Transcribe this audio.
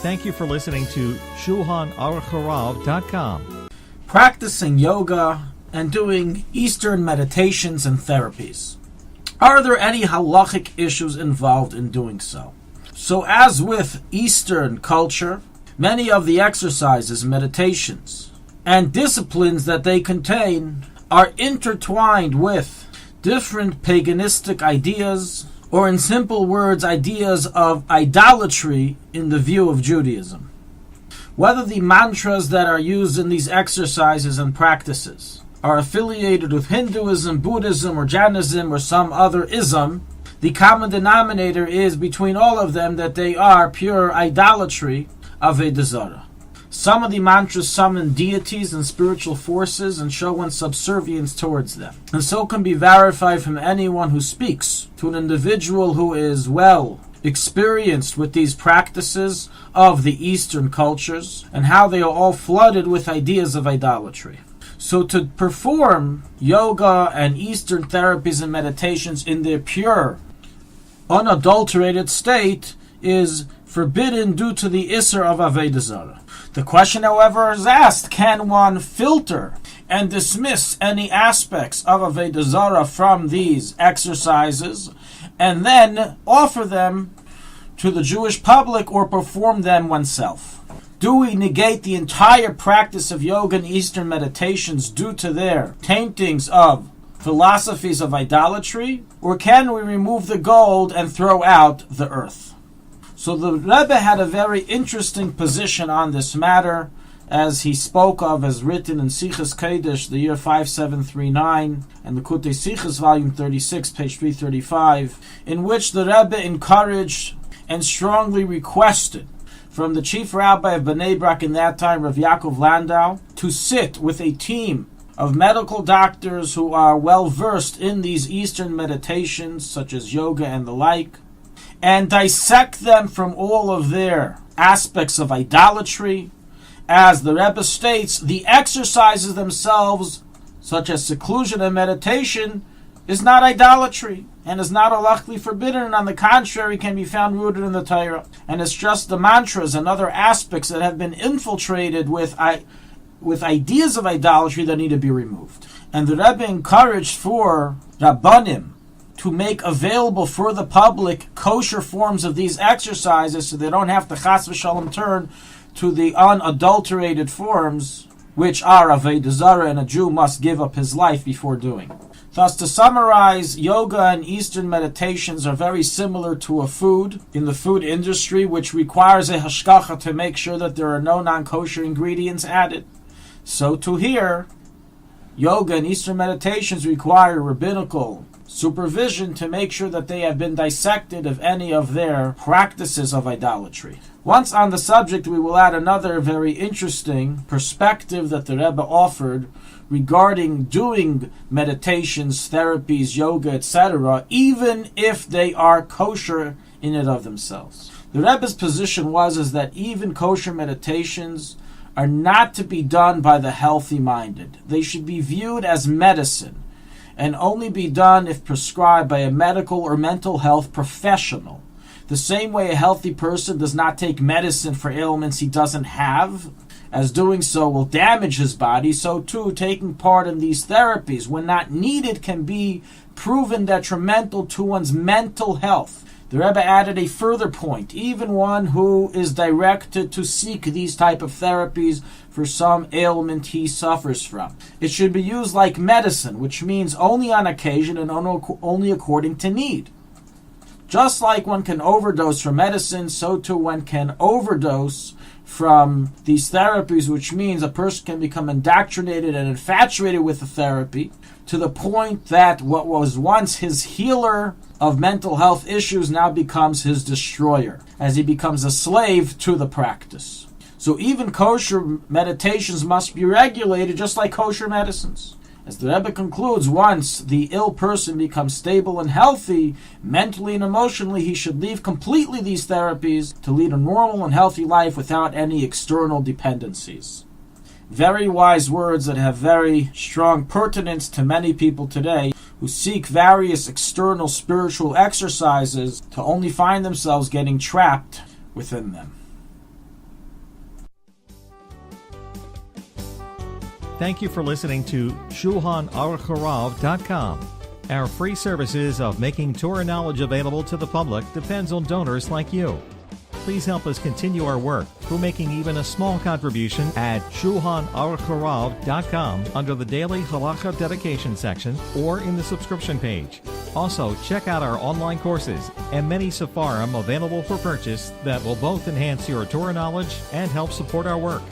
Thank you for listening to Shulchanaruchharav.com. Practicing yoga and doing Eastern meditations and therapies. Are there any halachic issues involved in doing so? So as with Eastern culture, many of the exercises, meditations, and disciplines that they contain are intertwined with different paganistic ideas, or in simple words, ideas of idolatry in the view of Judaism. Whether the mantras that are used in these exercises and practices are affiliated with Hinduism, Buddhism, or Jainism, or some other ism, the common denominator is between all of them that they are pure idolatry, Avodah Zarah. Some of the mantras summon deities and spiritual forces and show one's subservience towards them. And so can be verified from anyone who speaks to an individual who is well experienced with these practices of the Eastern cultures and how they are all flooded with ideas of idolatry. So to perform yoga and Eastern therapies and meditations in their pure, unadulterated state is forbidden due to the Isser of Avodah Zarah. The question, however, is asked, can one filter and dismiss any aspects of Avodah Zarah from these exercises and then offer them to the Jewish public or perform them oneself? Do we negate the entire practice of yoga and Eastern meditations due to their taintings of philosophies of idolatry, or can we remove the gold and throw out the earth? So the Rebbe had a very interesting position on this matter, as he spoke of, as written in Sichas Kodesh, the year 5739, and the Kutei Sichas, volume 36, page 335, in which the Rebbe encouraged and strongly requested from the chief rabbi of Bnei Brak in that time, Rav Yaakov Landau, to sit with a team of medical doctors who are well versed in these Eastern meditations, such as yoga and the like, and dissect them from all of their aspects of idolatry. As the Rebbe states, the exercises themselves, such as seclusion and meditation, is not idolatry and is not halachically forbidden, and on the contrary can be found rooted in the Torah. And it's just the mantras and other aspects that have been infiltrated with ideas of idolatry that need to be removed. And the Rebbe encouraged for Rabbanim to make available for the public kosher forms of these exercises so they don't have to chas v'shalom turn to the unadulterated forms, which are Avodah Zarah, and a Jew must give up his life before doing. Thus, to summarize, yoga and Eastern meditations are very similar to a food in the food industry, which requires a hashgacha to make sure that there are no non-kosher ingredients added. So to here, yoga and Eastern meditations require rabbinical supervision to make sure that they have been dissected of any of their practices of idolatry. Once on the subject, we will add another very interesting perspective that the Rebbe offered regarding doing meditations, therapies, yoga, etc., even if they are kosher in and of themselves. The Rebbe's position was that even kosher meditations are not to be done by the healthy-minded. They should be viewed as medicine and only be done if prescribed by a medical or mental health professional. The same way a healthy person does not take medicine for ailments he doesn't have, as doing so will damage his body, so too taking part in these therapies, when not needed, can be proven detrimental to one's mental health. The Rebbe added a further point. Even one who is directed to seek these type of therapies for some ailment he suffers from, it should be used like medicine, which means only on occasion and only according to need. Just like one can overdose from medicine, so too one can overdose from these therapies, which means a person can become indoctrinated and infatuated with the therapy to the point that what was once his healer of mental health issues now becomes his destroyer, as he becomes a slave to the practice. So even kosher meditations must be regulated just like kosher medicines. As the Rebbe concludes, once the ill person becomes stable and healthy, mentally and emotionally, he should leave completely these therapies to lead a normal and healthy life without any external dependencies. Very wise words that have very strong pertinence to many people today who seek various external spiritual exercises to only find themselves getting trapped within them. Thank you for listening to Shulchanaruchharav.com. Our free services of making Torah knowledge available to the public depends on donors like you. Please help us continue our work through making even a small contribution at Shulchanaruchharav.com under the Daily Halacha Dedication section or in the subscription page. Also, check out our online courses and many sefarim available for purchase that will both enhance your Torah knowledge and help support our work.